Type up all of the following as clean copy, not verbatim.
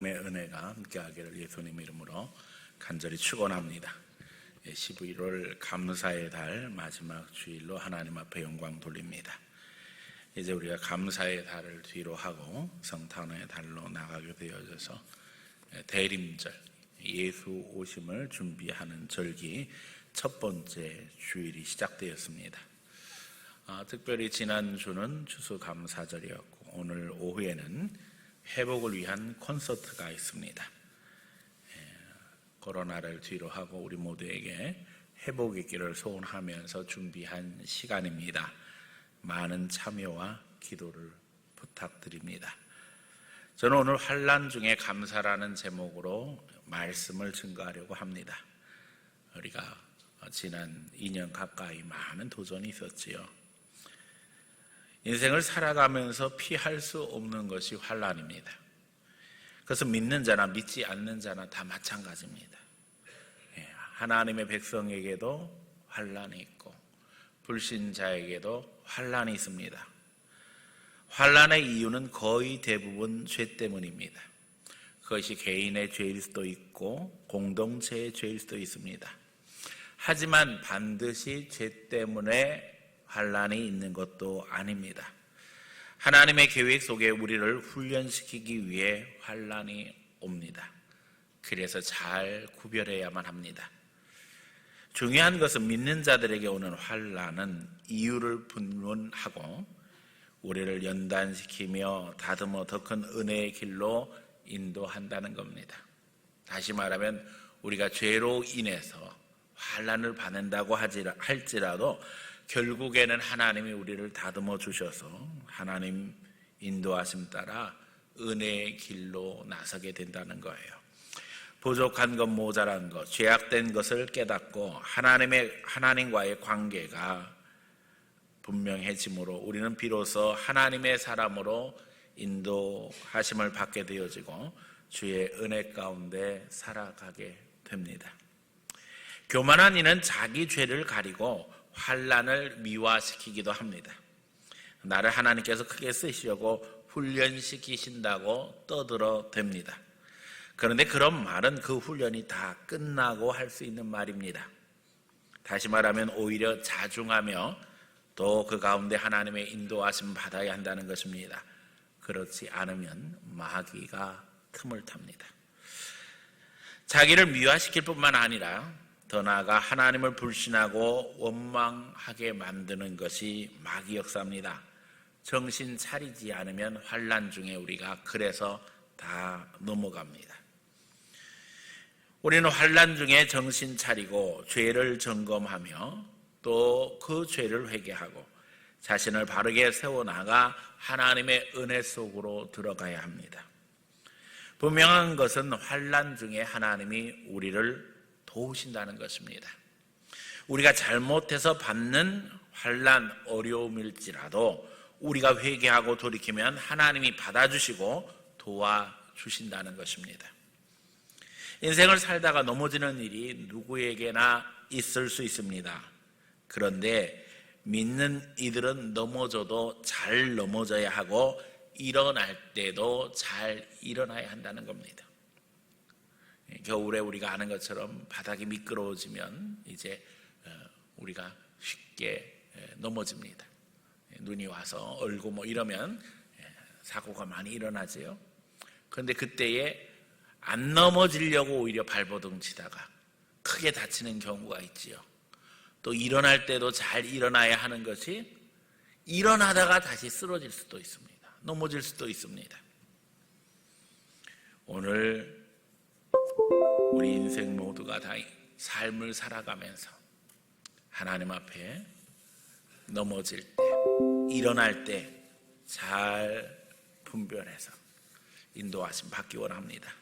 은혜가 함께하기를 예수님 이름으로 간절히 축원합니다. 11월 감사의 달 마지막 주일로 하나님 앞에 영광 돌립니다. 이제 우리가 감사의 달을 뒤로 하고 성탄의 달로 나가게 되어져서 대림절, 예수 오심을 준비하는 절기 첫 번째 주일이 시작되었습니다. 특별히 지난주는 추수감사절이었고 오늘 오후에는 회복을 위한 콘서트가 있습니다. 코로나를 뒤로 하고 우리 모두에게 회복의 길을 소원하면서 준비한 시간입니다. 많은 참여와 기도를 부탁드립니다. 저는 오늘 환난 중에 감사라는 제목으로 말씀을 증거하려고 합니다. 우리가 지난 2년 가까이 많은 도전이 있었지요. 인생을 살아가면서 피할 수 없는 것이 환난입니다. 그래서 믿는 자나 믿지 않는 자나 다 마찬가지입니다. 하나님의 백성에게도 환난이 있고 불신자에게도 환난이 있습니다. 환난의 이유는 거의 대부분 죄 때문입니다. 그것이 개인의 죄일 수도 있고 공동체의 죄일 수도 있습니다. 하지만 반드시 죄 때문에 환난이 있는 것도 아닙니다. 하나님의 계획 속에 우리를 훈련시키기 위해 환난이 옵니다. 그래서 잘 구별해야만 합니다. 중요한 것은 믿는 자들에게 오는 환난은 이유를 분문하고 우리를 연단시키며 다듬어 더 큰 은혜의 길로 인도한다는 겁니다. 다시 말하면 우리가 죄로 인해서 환난을 받는다고 할지라도 결국에는 하나님이 우리를 다듬어 주셔서 하나님 인도하심 따라 은혜의 길로 나서게 된다는 거예요. 부족한 것, 모자란 것, 죄악된 것을 깨닫고 하나님과의 관계가 분명해지므로 우리는 비로소 하나님의 사람으로 인도하심을 받게 되어지고 주의 은혜 가운데 살아가게 됩니다. 교만한 이는 자기 죄를 가리고 환난을 미화시키기도 합니다. 나를 하나님께서 크게 쓰시려고 훈련시키신다고 떠들어댑니다. 그런데 그런 말은 그 훈련이 다 끝나고 할 수 있는 말입니다. 다시 말하면 오히려 자중하며 또 그 가운데 하나님의 인도하심 받아야 한다는 것입니다. 그렇지 않으면 마귀가 틈을 탑니다. 자기를 미화시킬 뿐만 아니라 더 나아가 하나님을 불신하고 원망하게 만드는 것이 마귀 역사입니다. 정신 차리지 않으면 환난 중에 우리가 그래서 다 넘어갑니다. 우리는 환난 중에 정신 차리고 죄를 점검하며 또 그 죄를 회개하고 자신을 바르게 세워나가 하나님의 은혜 속으로 들어가야 합니다. 분명한 것은 환난 중에 하나님이 우리를 도우신다는 것입니다. 우리가 잘못해서 받는 환난, 어려움일지라도 우리가 회개하고 돌이키면 하나님이 받아주시고 도와주신다는 것입니다. 인생을 살다가 넘어지는 일이 누구에게나 있을 수 있습니다. 그런데 믿는 이들은 넘어져도 잘 넘어져야 하고 일어날 때도 잘 일어나야 한다는 겁니다. 겨울에 우리가 아는 것처럼 바닥이 미끄러워지면 이제 우리가 쉽게 넘어집니다. 눈이 와서 얼고 이러면 사고가 많이 일어나지요. 그런데 그때에 안 넘어지려고 오히려 발버둥 치다가 크게 다치는 경우가 있지요. 또 일어날 때도 잘 일어나야 하는 것이 일어나다가 다시 쓰러질 수도 있습니다. 넘어질 수도 있습니다. 오늘 우리 인생 모두가 다 삶을 살아가면서 하나님 앞에 넘어질 때, 일어날 때 잘 분별해서 인도하심 받기 원합니다.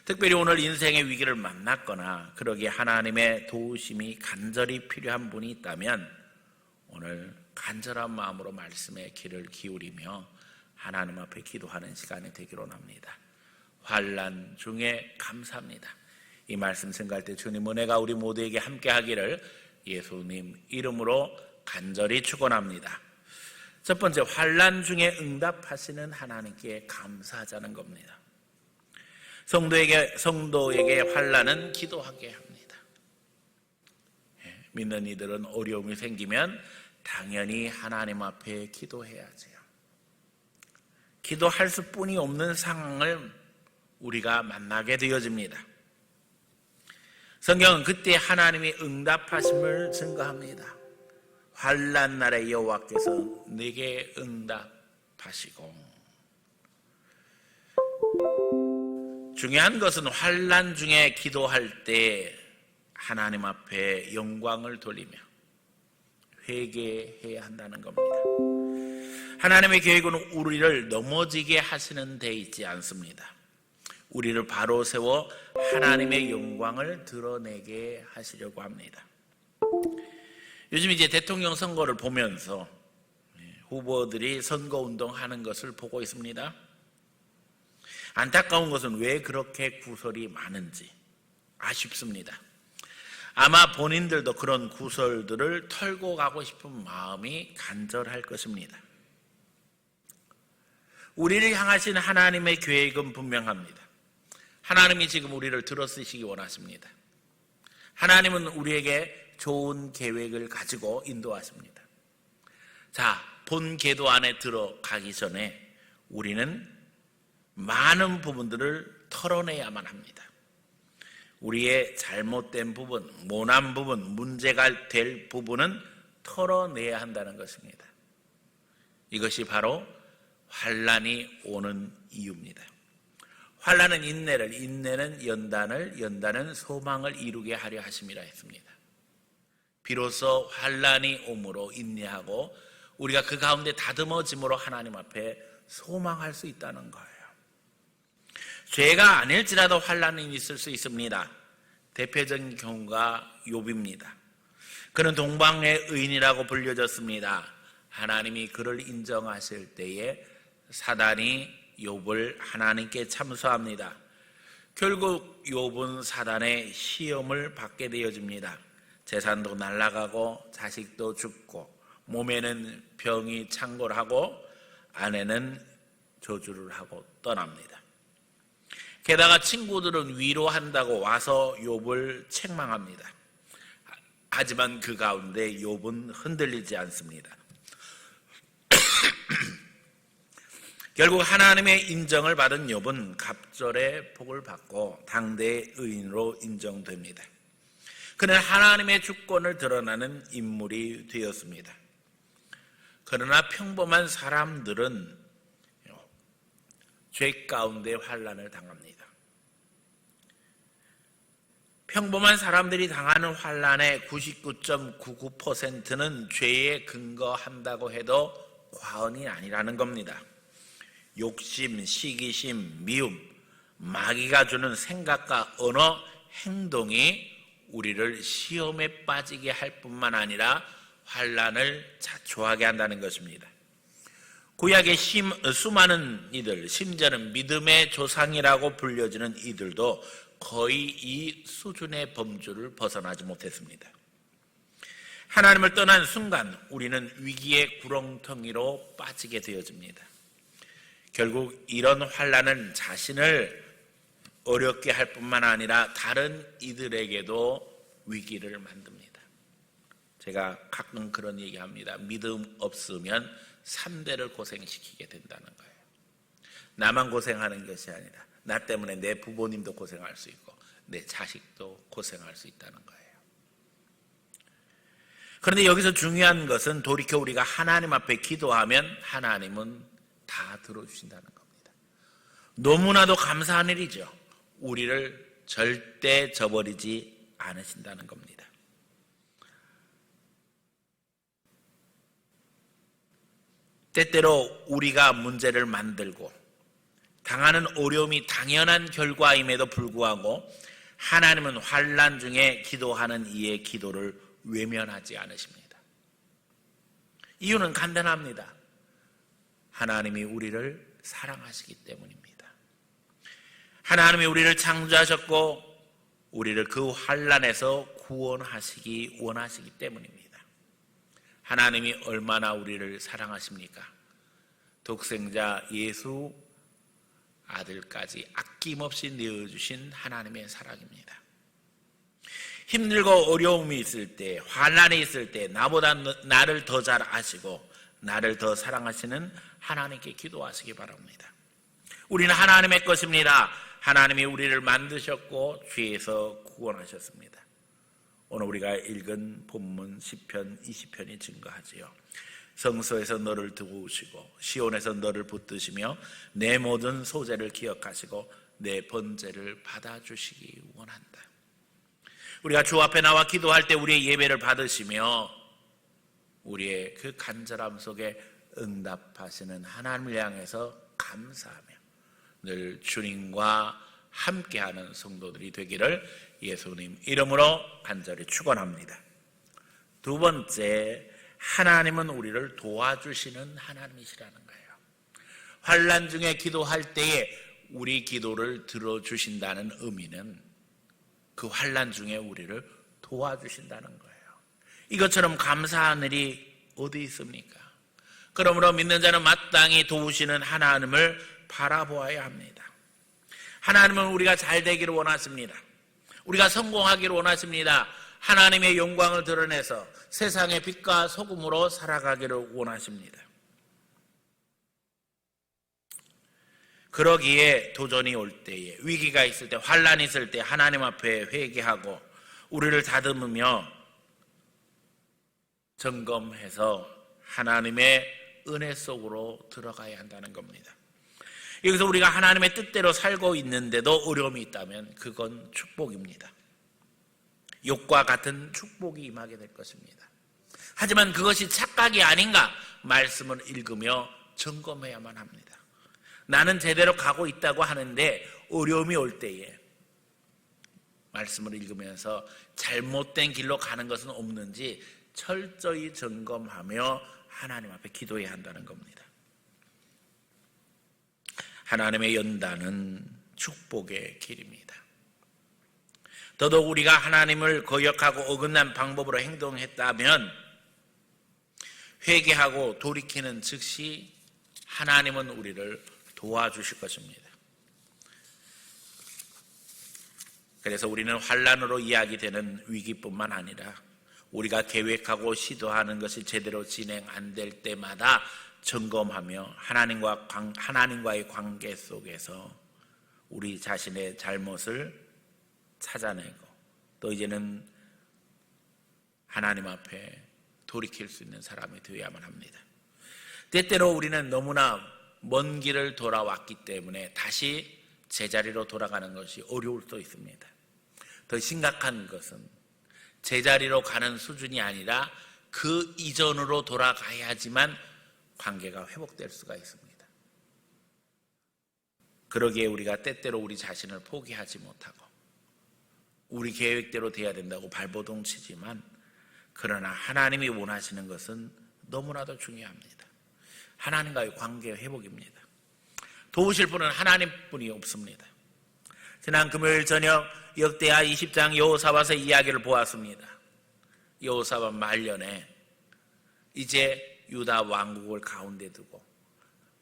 특별히 오늘 인생의 위기를 만났거나 그러기에 하나님의 도우심이 간절히 필요한 분이 있다면 오늘 간절한 마음으로 말씀에 귀를 기울이며 하나님 앞에 기도하는 시간이 되기를 원합니다. 환난 중에 감사합니다. 이 말씀 생각할 때 주님 은혜가 우리 모두에게 함께 하기를 예수님 이름으로 간절히 축원합니다. 첫 번째, 환난 중에 응답하시는 하나님께 감사하자는 겁니다. 성도에게 환난은 기도하게 합니다. 믿는 이들은 어려움이 생기면 당연히 하나님 앞에 기도해야죠. 기도할 수뿐이 없는 상황을 우리가 만나게 되어집니다. 성경은 그때 하나님이 응답하심을 증거합니다. 환난 날에 여호와께서 내게 응답하시고. 중요한 것은 환난 중에 기도할 때 하나님 앞에 영광을 돌리며 회개해야 한다는 겁니다. 하나님의 계획은 우리를 넘어지게 하시는 데 있지 않습니다. 우리를 바로 세워 하나님의 영광을 드러내게 하시려고 합니다. 요즘 이제 대통령 선거를 보면서 후보들이 선거운동하는 것을 보고 있습니다. 안타까운 것은 왜 그렇게 구설이 많은지 아쉽습니다. 아마 본인들도 그런 구설들을 털고 가고 싶은 마음이 간절할 것입니다. 우리를 향하신 하나님의 계획은 분명합니다. 하나님이 지금 우리를 들어쓰시기 원하십니다. 하나님은 우리에게 좋은 계획을 가지고 인도하십니다. 자, 본 계도 안에 들어가기 전에 우리는 많은 부분들을 털어내야만 합니다. 우리의 잘못된 부분, 모난 부분, 문제가 될 부분은 털어내야 한다는 것입니다. 이것이 바로 환난이 오는 이유입니다. 환난은 인내를, 인내는 연단을, 연단은 소망을 이루게 하려 하심이라 했습니다. 비로소 환난이 오므로 인내하고 우리가 그 가운데 다듬어짐으로 하나님 앞에 소망할 수 있다는 거예요. 죄가 아닐지라도 환난이 있을 수 있습니다. 대표적인 경우가 욥입니다. 그는 동방의 의인이라고 불려졌습니다. 하나님이 그를 인정하실 때에 사단이 욥을 하나님께 참소합니다. 결국 욥은 사단의 시험을 받게 되어집니다. 재산도 날아가고 자식도 죽고 몸에는 병이 창궐하고 아내는 저주를 하고 떠납니다. 게다가 친구들은 위로한다고 와서 욥을 책망합니다. 하지만 그 가운데 욥은 흔들리지 않습니다. 결국 하나님의 인정을 받은 욥은 갑절의 복을 받고 당대의 의인으로 인정됩니다. 그는 하나님의 주권을 드러나는 인물이 되었습니다. 그러나 평범한 사람들은 죄 가운데 환난을 당합니다. 평범한 사람들이 당하는 환난의 99.99%는 죄에 근거한다고 해도 과언이 아니라는 겁니다. 욕심, 시기심, 미움, 마귀가 주는 생각과 언어, 행동이 우리를 시험에 빠지게 할 뿐만 아니라 환난을 자초하게 한다는 것입니다. 구약의 수많은 이들, 심지어는 믿음의 조상이라고 불려지는 이들도 거의 이 수준의 범주를 벗어나지 못했습니다. 하나님을 떠난 순간 우리는 위기의 구렁텅이로 빠지게 되어집니다. 결국 이런 환난은 자신을 어렵게 할 뿐만 아니라 다른 이들에게도 위기를 만듭니다. 제가 가끔 그런 얘기합니다. 믿음 없으면 3대를 고생시키게 된다는 거예요. 나만 고생하는 것이 아니라 나 때문에 내 부모님도 고생할 수 있고 내 자식도 고생할 수 있다는 거예요. 그런데 여기서 중요한 것은 돌이켜 우리가 하나님 앞에 기도하면 하나님은 다 들어주신다는 겁니다. 너무나도 감사한 일이죠. 우리를 절대 저버리지 않으신다는 겁니다. 때때로 우리가 문제를 만들고 당하는 어려움이 당연한 결과임에도 불구하고 하나님은 환난 중에 기도하는 이의 기도를 외면하지 않으십니다. 이유는 간단합니다. 하나님이 우리를 사랑하시기 때문입니다. 하나님이 우리를 창조하셨고 우리를 그 환난에서 구원하시기 원하시기 때문입니다. 하나님이 얼마나 우리를 사랑하십니까? 독생자 예수 아들까지 아낌없이 내어주신 하나님의 사랑입니다. 힘들고 어려움이 있을 때, 환난이 있을 때 나보다 나를 더 잘 아시고 나를 더 사랑하시는 하나님께 기도하시기 바랍니다. 우리는 하나님의 것입니다. 하나님이 우리를 만드셨고 죄에서 구원하셨습니다. 오늘 우리가 읽은 본문 시편 20편이 증거하지요. 성소에서 너를 도우시고 시온에서 너를 붙드시며 내 모든 소재를 기억하시고 내 번제를 받아주시기 원한다. 우리가 주 앞에 나와 기도할 때 우리의 예배를 받으시며 우리의 그 간절함 속에 응답하시는 하나님을 향해서 감사하며 늘 주님과 함께하는 성도들이 되기를 예수님 이름으로 간절히 축원합니다. 두 번째, 하나님은 우리를 도와주시는 하나님이시라는 거예요. 환난 중에 기도할 때에 우리 기도를 들어주신다는 의미는 그 환난 중에 우리를 도와주신다는 거예요. 이것처럼 감사한 일이 어디 있습니까? 그러므로 믿는 자는 마땅히 도우시는 하나님을 바라보아야 합니다. 하나님은 우리가 잘 되기를 원하십니다. 우리가 성공하기를 원하십니다. 하나님의 영광을 드러내서 세상의 빛과 소금으로 살아가기를 원하십니다. 그러기에 도전이 올 때에, 위기가 있을 때, 환난이 있을 때 하나님 앞에 회개하고 우리를 다듬으며 점검해서 하나님의 은혜 속으로 들어가야 한다는 겁니다. 여기서 우리가 하나님의 뜻대로 살고 있는데도 어려움이 있다면 그건 축복입니다. 욕과 같은 축복이 임하게 될 것입니다. 하지만 그것이 착각이 아닌가 말씀을 읽으며 점검해야만 합니다. 나는 제대로 가고 있다고 하는데 어려움이 올 때에 말씀을 읽으면서 잘못된 길로 가는 것은 없는지 철저히 점검하며 하나님 앞에 기도해야 한다는 겁니다. 하나님의 연단은 축복의 길입니다. 더더욱 우리가 하나님을 거역하고 어긋난 방법으로 행동했다면 회개하고 돌이키는 즉시 하나님은 우리를 도와주실 것입니다. 그래서 우리는 환난으로 이야기되는 위기뿐만 아니라 우리가 계획하고 시도하는 것이 제대로 진행 안 될 때마다 점검하며 하나님과의 관계 속에서 우리 자신의 잘못을 찾아내고 또 이제는 하나님 앞에 돌이킬 수 있는 사람이 되어야만 합니다. 때때로 우리는 너무나 먼 길을 돌아왔기 때문에 다시 제자리로 돌아가는 것이 어려울 수도 있습니다. 더 심각한 것은 제자리로 가는 수준이 아니라 그 이전으로 돌아가야지만 관계가 회복될 수가 있습니다. 그러기에 우리가 때때로 우리 자신을 포기하지 못하고 우리 계획대로 돼야 된다고 발버둥 치지만 그러나 하나님이 원하시는 것은 너무나도 중요합니다. 하나님과의 관계 회복입니다. 도우실 분은 하나님뿐이 없습니다. 지난 금요일 저녁 역대하 20장 여호사밧의 이야기를 보았습니다. 여호사밧 말년에 이제 유다 왕국을 가운데 두고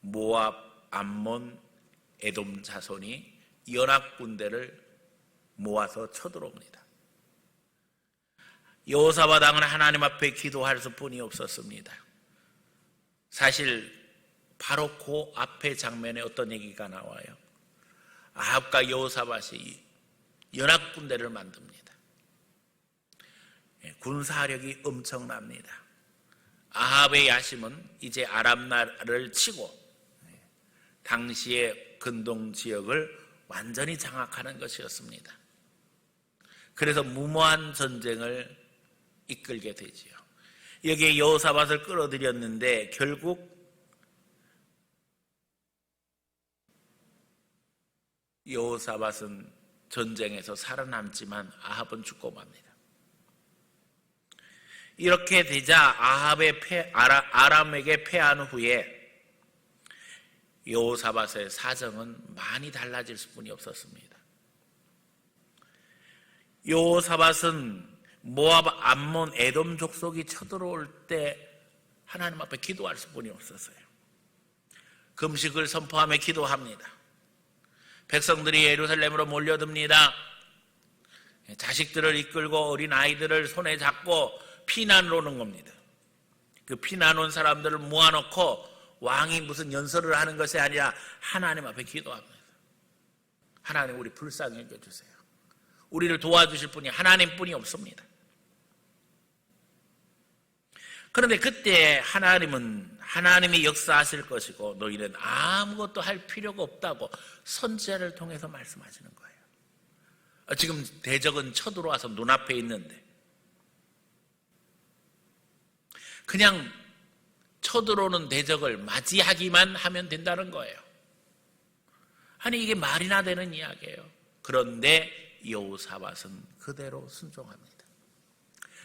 모압, 암몬, 에돔 자손이 연합 군대를 모아서 쳐들어옵니다. 여호사밧 왕은 하나님 앞에 기도할 수뿐이 없었습니다. 사실 바로 그 앞에 장면에 어떤 얘기가 나와요. 아합과 여호사밧이 연합 군대를 만듭니다. 군사력이 엄청납니다. 아합의 야심은 이제 아람 나라를 치고 당시의 근동 지역을 완전히 장악하는 것이었습니다. 그래서 무모한 전쟁을 이끌게 되지요. 여기에 여호사밧을 끌어들였는데 결국 여호사밧은 전쟁에서 살아남지만 아합은 죽고 맙니다. 이렇게 되자 아람에게 패한 후에 여호사밧의 사정은 많이 달라질 수뿐이 없었습니다. 여호사밧은 모압, 암몬, 에돔 족속이 쳐들어올 때 하나님 앞에 기도할 수뿐이 없었어요. 금식을 선포하며 기도합니다. 백성들이 예루살렘으로 몰려듭니다. 자식들을 이끌고 어린 아이들을 손에 잡고 피난을 오는 겁니다. 그 피난 온 사람들을 모아놓고 왕이 무슨 연설을 하는 것이 아니라 하나님 앞에 기도합니다. 하나님, 우리 불쌍히 여겨주세요. 우리를 도와주실 분이 하나님뿐이 없습니다. 그런데 그때 하나님은 하나님이 역사하실 것이고 너희는 아무것도 할 필요가 없다고 선지자를 통해서 말씀하시는 거예요. 지금 대적은 쳐들어와서 눈앞에 있는데 그냥 쳐들어오는 대적을 맞이하기만 하면 된다는 거예요. 아니, 이게 말이나 되는 이야기예요. 그런데 여호사밧은 그대로 순종합니다.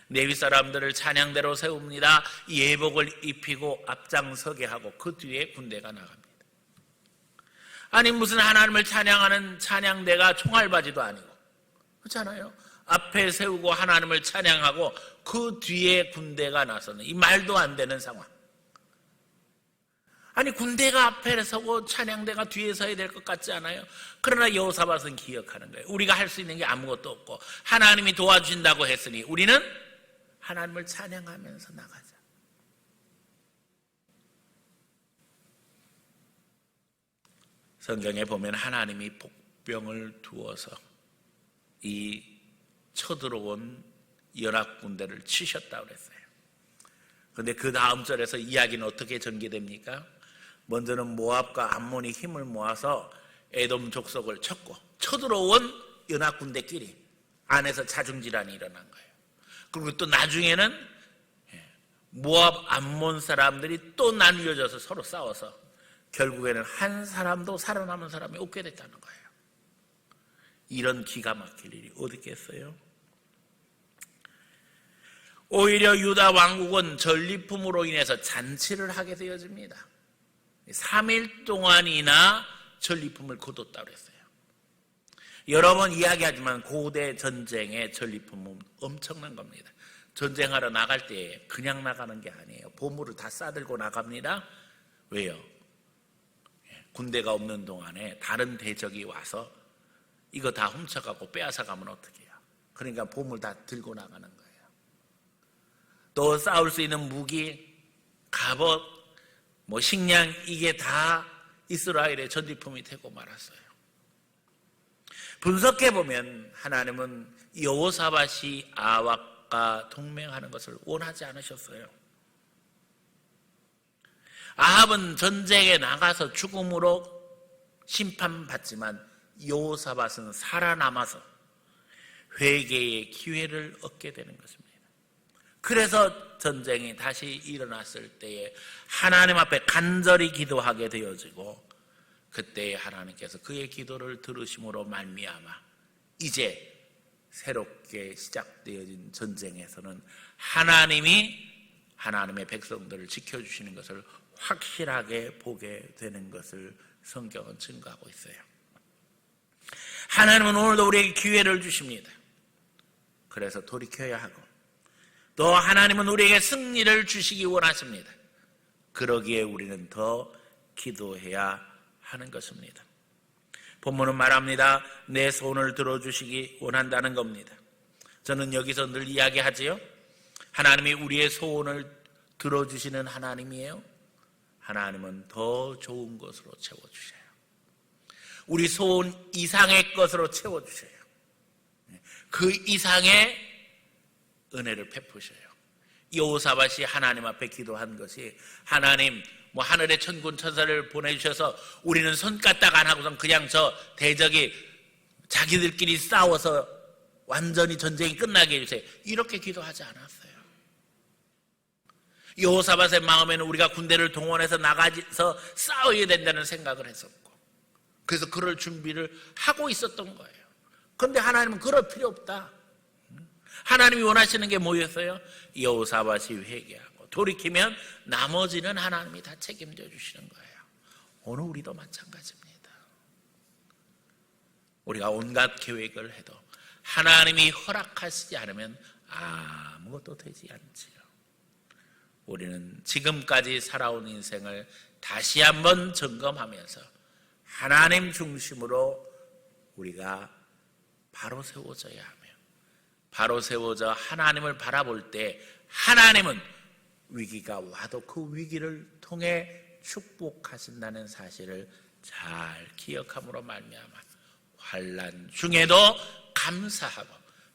레위 사람들을 찬양대로 세웁니다. 예복을 입히고 앞장서게 하고 그 뒤에 군대가 나갑니다. 아니, 무슨 하나님을 찬양하는 찬양대가 총알바지도 아니고, 그렇잖아요. 앞에 세우고 하나님을 찬양하고 그 뒤에 군대가 나서는 이 말도 안 되는 상황. 아니, 군대가 앞에 서고 찬양대가 뒤에 서야 될 것 같지 않아요? 그러나 여호사밧은 기억하는 거예요. 우리가 할 수 있는 게 아무것도 없고 하나님이 도와주신다고 했으니 우리는 하나님을 찬양하면서 나가자. 성경에 보면 하나님이 복병을 두어서 이 쳐들어온 연합군대를 치셨다고 그랬어요. 그런데 그 다음 절에서 이야기는 어떻게 전개됩니까? 먼저는 모압과 암몬이 힘을 모아서 에돔 족속을 쳤고 쳐들어온 연합군대끼리 안에서 자중질환이 일어난 거예요. 그리고 또 나중에는 모압 암몬 사람들이 또 나뉘어져서 서로 싸워서 결국에는 한 사람도 살아남은 사람이 없게 됐다는 거예요. 이런 기가 막힐 일이 어디 있겠어요? 오히려 유다 왕국은 전리품으로 인해서 잔치를 하게 되어집니다. 3일 동안이나 전리품을 거뒀다고 했어요. 여러 번 이야기하지만 고대 전쟁의 전리품은 엄청난 겁니다. 전쟁하러 나갈 때 그냥 나가는 게 아니에요. 보물을 다 싸들고 나갑니다. 왜요? 군대가 없는 동안에 다른 대적이 와서 이거 다 훔쳐가고 빼앗아가면 어떡해요? 그러니까 보물 다 들고 나가는 거예요. 또 싸울 수 있는 무기, 갑옷, 식량, 이게 다 이스라엘의 전리품이 되고 말았어요. 분석해보면 하나님은 여호사밧이 아합과 동맹하는 것을 원하지 않으셨어요. 아합은 전쟁에 나가서 죽음으로 심판받지만 여호사밧은 살아남아서 회개의 기회를 얻게 되는 것입니다. 그래서 전쟁이 다시 일어났을 때에 하나님 앞에 간절히 기도하게 되어지고 그때 하나님께서 그의 기도를 들으심으로 말미암아 이제 새롭게 시작되어진 전쟁에서는 하나님이 하나님의 백성들을 지켜주시는 것을 확실하게 보게 되는 것을 성경은 증거하고 있어요. 하나님은 오늘도 우리에게 기회를 주십니다. 그래서 돌이켜야 하고 또 하나님은 우리에게 승리를 주시기 원하십니다. 그러기에 우리는 더 기도해야 하는 것입니다. 본문은 말합니다. 내 소원을 들어주시기 원한다는 겁니다. 저는 여기서 늘 이야기하지요. 하나님이 우리의 소원을 들어주시는 하나님이에요. 하나님은 더 좋은 것으로 채워주셔요. 우리 소원 이상의 것으로 채워주셔요. 그 이상의 은혜를 베푸셔요. 여호사밧이 하나님 앞에 기도한 것이 하나님 하늘의 천군 천사를 보내주셔서 우리는 손까딱 안 하고선 그냥 저 대적이 자기들끼리 싸워서 완전히 전쟁이 끝나게 해주세요. 이렇게 기도하지 않았어요. 여호사밧의 마음에는 우리가 군대를 동원해서 나가서 싸워야 된다는 생각을 했었고 그래서 그럴 준비를 하고 있었던 거예요. 그런데 하나님은 그럴 필요 없다. 하나님이 원하시는 게 뭐였어요? 여호사밧이 회개하고 돌이키면 나머지는 하나님이 다 책임져 주시는 거예요. 오늘 우리도 마찬가지입니다. 우리가 온갖 계획을 해도 하나님이 허락하시지 않으면 아무것도 되지 않지요. 우리는 지금까지 살아온 인생을 다시 한번 점검하면서 하나님 중심으로 우리가 바로 세워져야 하며, 바로 세워져 하나님을 바라볼 때 하나님은 위기가 와도 그 위기를 통해 축복하신다는 사실을 잘 기억함으로 말미암아 환난 중에도 감사하고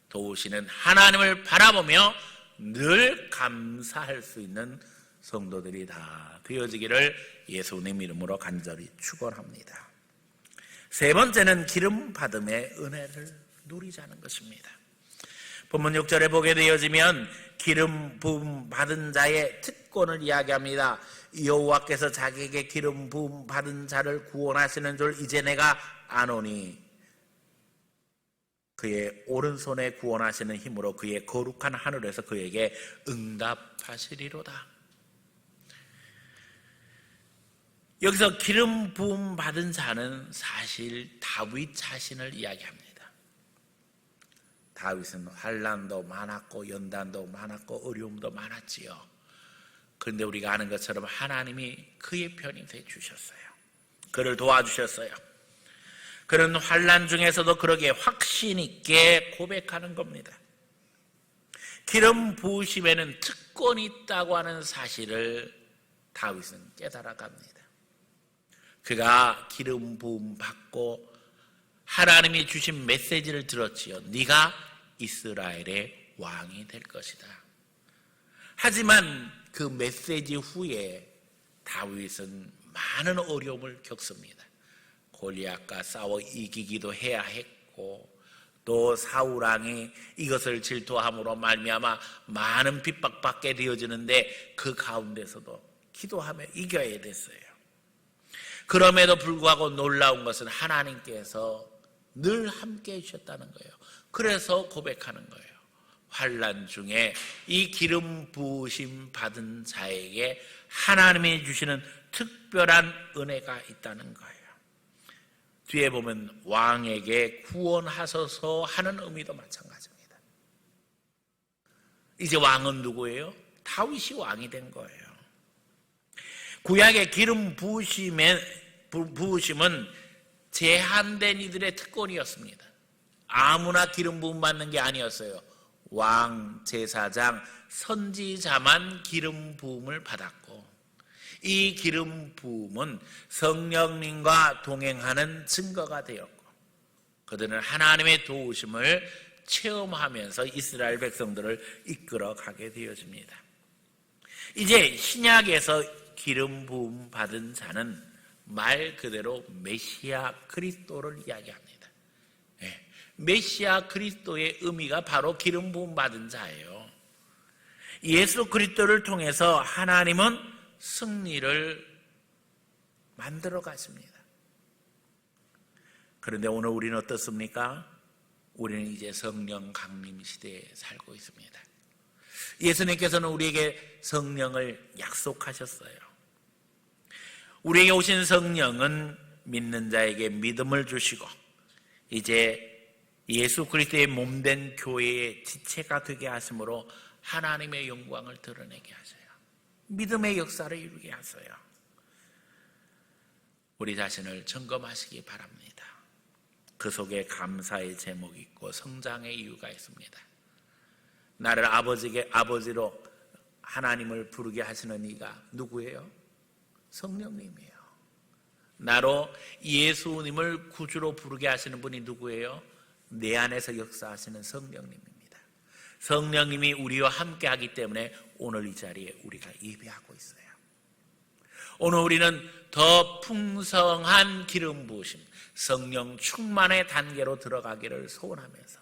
도우시는 하나님을 바라보며 늘 감사할 수 있는 성도들이 다 되어지기를 예수님 이름으로 간절히 축원합니다. 세 번째는 기름 받음의 은혜를 누리자는 것입니다. 본문 6절에 보게 되어지면 기름 부음 받은 자의 특권을 이야기합니다. 여호와께서 자기에게 기름 부음 받은 자를 구원하시는 줄 이제 내가 아노니, 그의 오른손에 구원하시는 힘으로 그의 거룩한 하늘에서 그에게 응답하시리로다. 여기서 기름 부음 받은 자는 사실 다윗 자신을 이야기합니다. 다윗은 환난도 많았고 연단도 많았고 어려움도 많았지요. 그런데 우리가 아는 것처럼 하나님이 그의 편이 돼 주셨어요. 그를 도와주셨어요. 그런 환난 중에서도 그러게 확신 있게 고백하는 겁니다. 기름 부으심에는 특권이 있다고 하는 사실을 다윗은 깨달아갑니다. 그가 기름 부음 받고 하나님이 주신 메시지를 들었지요. 네가 이스라엘의 왕이 될 것이다. 하지만 그 메시지 후에 다윗은 많은 어려움을 겪습니다. 골리앗과 싸워 이기기도 해야 했고, 또 사울 왕이 이것을 질투함으로 말미암아 많은 핍박받게 되어지는데 그 가운데서도 기도하며 이겨야 됐어요. 그럼에도 불구하고 놀라운 것은 하나님께서 늘 함께 해주셨다는 거예요. 그래서 고백하는 거예요. 환난 중에 이 기름 부으심 받은 자에게 하나님이 주시는 특별한 은혜가 있다는 거예요. 뒤에 보면 왕에게 구원하소서 하는 의미도 마찬가지입니다. 이제 왕은 누구예요? 다윗이 왕이 된 거예요. 구약의 기름 부으심은 제한된 이들의 특권이었습니다. 아무나 기름 부음 받는 게 아니었어요. 왕, 제사장, 선지자만 기름 부음을 받았고, 이 기름 부음은 성령님과 동행하는 증거가 되었고, 그들은 하나님의 도우심을 체험하면서 이스라엘 백성들을 이끌어 가게 되어집니다. 이제 신약에서 기름 부음 받은 자는 말 그대로 메시아 그리스도를 이야기합니다. 메시아 그리스도의 의미가 바로 기름 부음 받은 자예요. 예수 그리스도를 통해서 하나님은 승리를 만들어 가십니다. 그런데 오늘 우리는 어떻습니까? 우리는 이제 성령 강림 시대에 살고 있습니다. 예수님께서는 우리에게 성령을 약속하셨어요. 우리에게 오신 성령은 믿는 자에게 믿음을 주시고 이제 예수 그리스도의 몸된 교회의 지체가 되게 하심으로 하나님의 영광을 드러내게 하셔요. 믿음의 역사를 이루게 하셔요. 우리 자신을 점검하시기 바랍니다. 그 속에 감사의 제목이 있고 성장의 이유가 있습니다. 나를 아버지로 하나님을 부르게 하시는 이가 누구예요? 성령님이에요. 나로 예수님을 구주로 부르게 하시는 분이 누구예요? 내 안에서 역사하시는 성령님입니다. 성령님이 우리와 함께 하기 때문에 오늘 이 자리에 우리가 예배하고 있어요. 오늘 우리는 더 풍성한 기름 부으심, 성령 충만의 단계로 들어가기를 소원하면서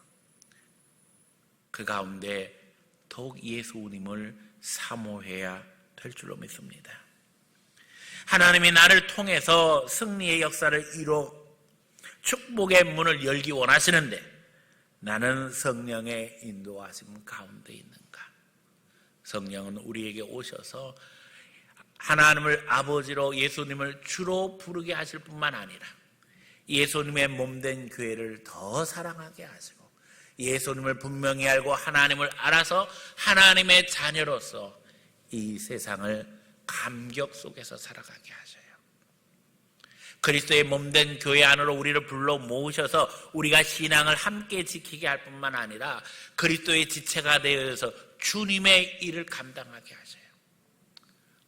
그 가운데 더욱 예수님을 사모해야 될 줄로 믿습니다. 하나님이 나를 통해서 승리의 역사를 이루어 축복의 문을 열기 원하시는데 나는 성령의 인도하심 가운데 있는가? 성령은 우리에게 오셔서 하나님을 아버지로 예수님을 주로 부르게 하실 뿐만 아니라 예수님의 몸된 교회를 더 사랑하게 하시고 예수님을 분명히 알고 하나님을 알아서 하나님의 자녀로서 이 세상을 감격 속에서 살아가게 하셔요. 그리스도의 몸된 교회 안으로 우리를 불러 모으셔서 우리가 신앙을 함께 지키게 할 뿐만 아니라 그리스도의 지체가 되어서 주님의 일을 감당하게 하셔요.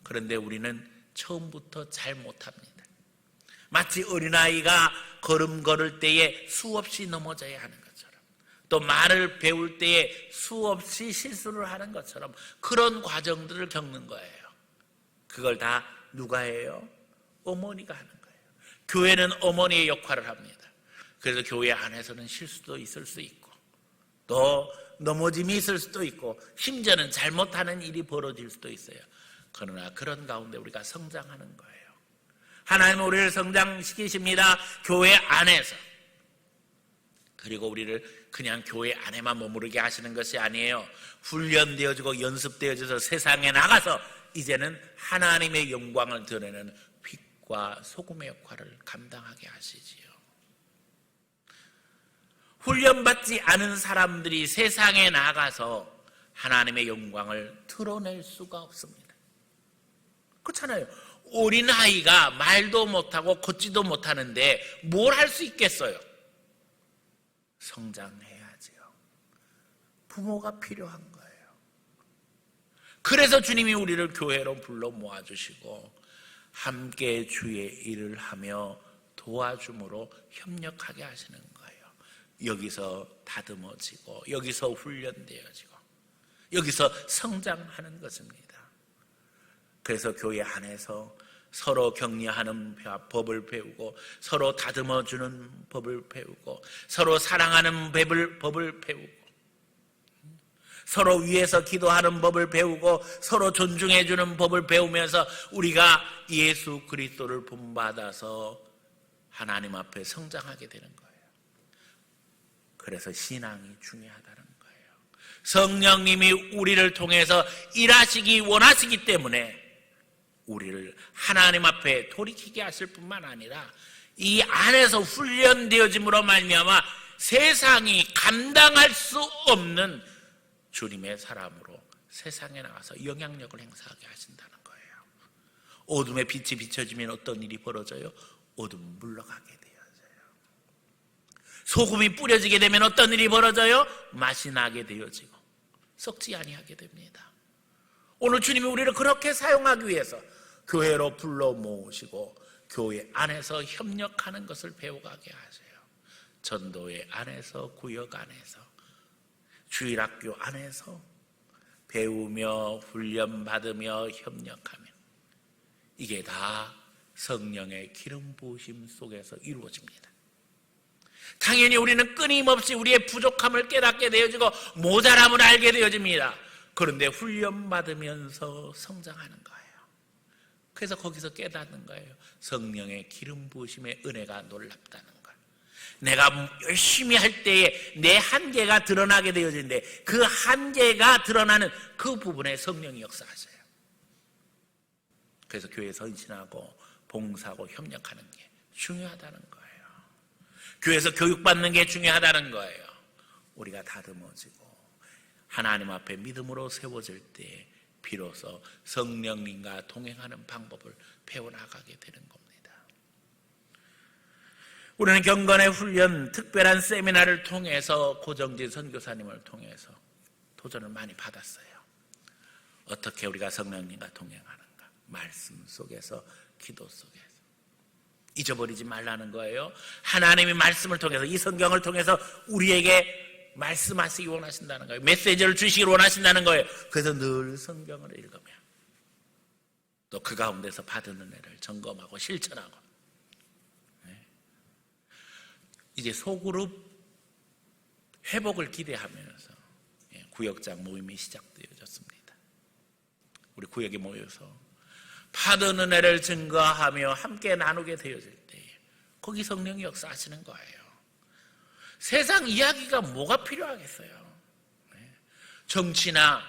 그런데 우리는 처음부터 잘 못합니다. 마치 어린아이가 걸음 걸을 때에 수없이 넘어져야 하는 것처럼, 또 말을 배울 때에 수없이 실수를 하는 것처럼 그런 과정들을 겪는 거예요. 그걸 다 누가 해요? 어머니가 하는 거예요. 교회는 어머니의 역할을 합니다. 그래서 교회 안에서는 실수도 있을 수 있고, 또 넘어짐이 있을 수도 있고, 심지어는 잘못하는 일이 벌어질 수도 있어요. 그러나 그런 가운데 우리가 성장하는 거예요. 하나님은 우리를 성장시키십니다. 교회 안에서. 그리고 우리를 그냥 교회 안에만 머무르게 하시는 것이 아니에요. 훈련되어지고 연습되어져서 세상에 나가서 이제는 하나님의 영광을 드러내는 빛과 소금의 역할을 감당하게 하시지요. 훈련받지 않은 사람들이 세상에 나가서 하나님의 영광을 드러낼 수가 없습니다. 그렇잖아요. 어린아이가 말도 못하고 걷지도 못하는데 뭘 할 수 있겠어요? 성장해야지요. 부모가 필요한 거예요. 그래서 주님이 우리를 교회로 불러 모아주시고 함께 주의 일을 하며 도와줌으로 협력하게 하시는 거예요. 여기서 다듬어지고, 여기서 훈련되어지고, 여기서 성장하는 것입니다. 그래서 교회 안에서 서로 격려하는 법을 배우고, 서로 다듬어주는 법을 배우고, 서로 사랑하는 법을 배우고, 서로 위해서 기도하는 법을 배우고, 서로 존중해주는 법을 배우면서 우리가 예수 그리스도를 본받아서 하나님 앞에 성장하게 되는 거예요. 그래서 신앙이 중요하다는 거예요. 성령님이 우리를 통해서 일하시기 원하시기 때문에 우리를 하나님 앞에 돌이키게 하실 뿐만 아니라 이 안에서 훈련되어짐으로 말미암아 세상이 감당할 수 없는 주님의 사람으로 세상에 나가서 영향력을 행사하게 하신다는 거예요. 어둠의 빛이 비춰지면 어떤 일이 벌어져요? 어둠은 물러가게 되어져요. 소금이 뿌려지게 되면 어떤 일이 벌어져요? 맛이 나게 되어지고 썩지 아니하게 됩니다. 오늘 주님이 우리를 그렇게 사용하기 위해서 교회로 불러 모으시고 교회 안에서 협력하는 것을 배워가게 하세요. 전도회 안에서, 구역 안에서, 주일학교 안에서 배우며 훈련받으며 협력하며, 이게 다 성령의 기름 부으심 속에서 이루어집니다. 당연히 우리는 끊임없이 우리의 부족함을 깨닫게 되어지고 모자람을 알게 되어집니다. 그런데 훈련받으면서 성장하는 거예요. 그래서 거기서 깨닫는 거예요. 성령의 기름 부으심의 은혜가 놀랍다는 걸. 내가 열심히 할 때에 내 한계가 드러나게 되어지는데 그 한계가 드러나는 그 부분에 성령이 역사하세요. 그래서 교회에 헌신하고 봉사하고 협력하는 게 중요하다는 거예요. 교회에서 교육받는 게 중요하다는 거예요. 우리가 다듬어지고 하나님 앞에 믿음으로 세워질 때 비로소 성령님과 동행하는 방법을 배워나가게 되는 겁니다. 우리는 경건의 훈련, 특별한 세미나를 통해서 고정진 선교사님을 통해서 도전을 많이 받았어요. 어떻게 우리가 성령님과 동행하는가? 말씀 속에서, 기도 속에서. 잊어버리지 말라는 거예요. 하나님이 말씀을 통해서, 이 성경을 통해서 우리에게 말씀하시기 원하신다는 거예요. 메시지를 주시기를 원하신다는 거예요. 그래서 늘 성경을 읽으며 또 그 가운데서 받은 은혜를 점검하고 실천하고, 이제 소그룹 회복을 기대하면서 구역장 모임이 시작되어졌습니다. 우리 구역에 모여서 받은 은혜를 증거하며 함께 나누게 되어질 때 거기 성령이 역사하시는 거예요. 세상 이야기가 뭐가 필요하겠어요? 정치나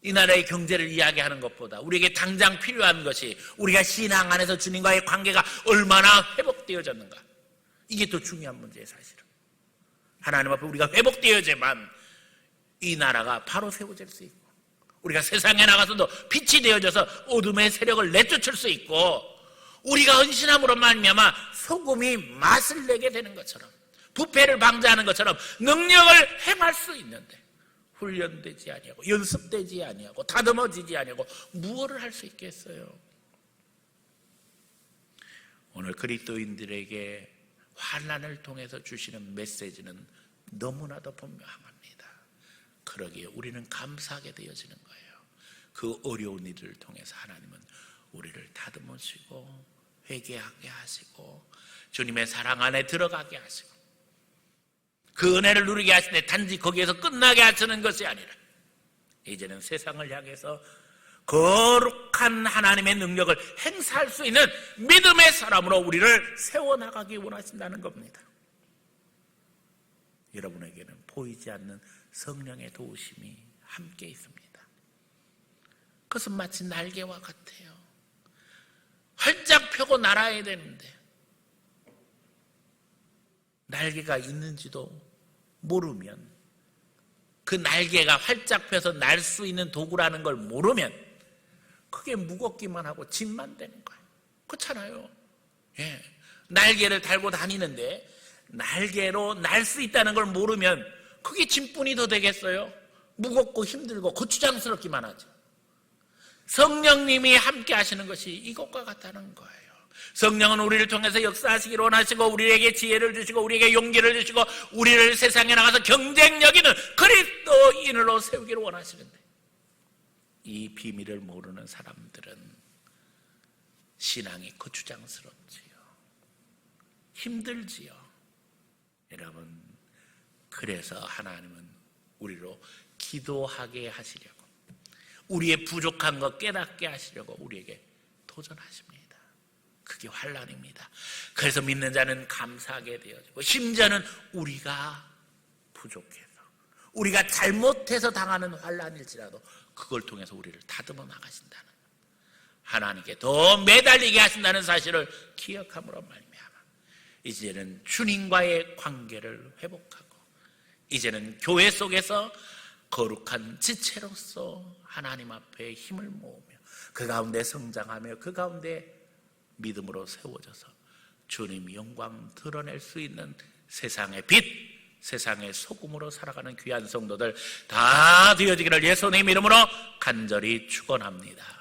이 나라의 경제를 이야기하는 것보다 우리에게 당장 필요한 것이 우리가 신앙 안에서 주님과의 관계가 얼마나 회복되어졌는가, 이게 더 중요한 문제예요. 사실은 하나님 앞에 우리가 회복되어야지만 이 나라가 바로 세워질 수 있고 우리가 세상에 나가서도 빛이 되어져서 어둠의 세력을 내쫓을 수 있고 우리가 헌신함으로 말미암아 소금이 맛을 내게 되는 것처럼, 부패를 방지하는 것처럼 능력을 행할 수 있는데 훈련되지 아니하고 연습되지 아니하고 다듬어지지 아니하고 무엇을 할 수 있겠어요? 오늘 그리스도인들에게 환난을 통해서 주시는 메시지는 너무나도 분명합니다. 그러기에 우리는 감사하게 되어지는 거예요. 그 어려운 일을 통해서 하나님은 우리를 다듬으시고 회개하게 하시고 주님의 사랑 안에 들어가게 하시고 그 은혜를 누리게 하시는데 단지 거기에서 끝나게 하시는 것이 아니라 이제는 세상을 향해서 거룩한 하나님의 능력을 행사할 수 있는 믿음의 사람으로 우리를 세워나가기 원하신다는 겁니다. 여러분에게는 보이지 않는 성령의 도우심이 함께 있습니다. 그것은 마치 날개와 같아요. 활짝 펴고 날아야 되는데 날개가 있는지도 모르면, 그 날개가 활짝 펴서 날 수 있는 도구라는 걸 모르면 그게 무겁기만 하고 짐만 되는 거예요. 그렇잖아요. 예. 날개를 달고 다니는데 날개로 날 수 있다는 걸 모르면 그게 짐뿐이 더 되겠어요? 무겁고 힘들고 거추장스럽기만 하죠. 성령님이 함께 하시는 것이 이것과 같다는 거예요. 성령은 우리를 통해서 역사하시기를 원하시고 우리에게 지혜를 주시고 우리에게 용기를 주시고 우리를 세상에 나가서 경쟁력 있는 그리스도인으로 세우기를 원하시는데 이 비밀을 모르는 사람들은 신앙이 거추장스럽지요. 힘들지요. 여러분, 그래서 하나님은 우리로 기도하게 하시려고, 우리의 부족한 것 깨닫게 하시려고 우리에게 도전하십니다. 그게 환난입니다. 그래서 믿는 자는 감사하게 되어지고 심지어는 우리가 부족해서 우리가 잘못해서 당하는 환난일지라도 그걸 통해서 우리를 다듬어 나가신다는, 하나님께 더 매달리게 하신다는 사실을 기억함으로 말미암아 이제는 주님과의 관계를 회복하고 이제는 교회 속에서 거룩한 지체로서 하나님 앞에 힘을 모으며 그 가운데 성장하며 그 가운데 믿음으로 세워져서 주님 영광 드러낼 수 있는 세상의 빛, 세상의 소금으로 살아가는 귀한 성도들 다 되어지기를 예수님 이름으로 간절히 축원합니다.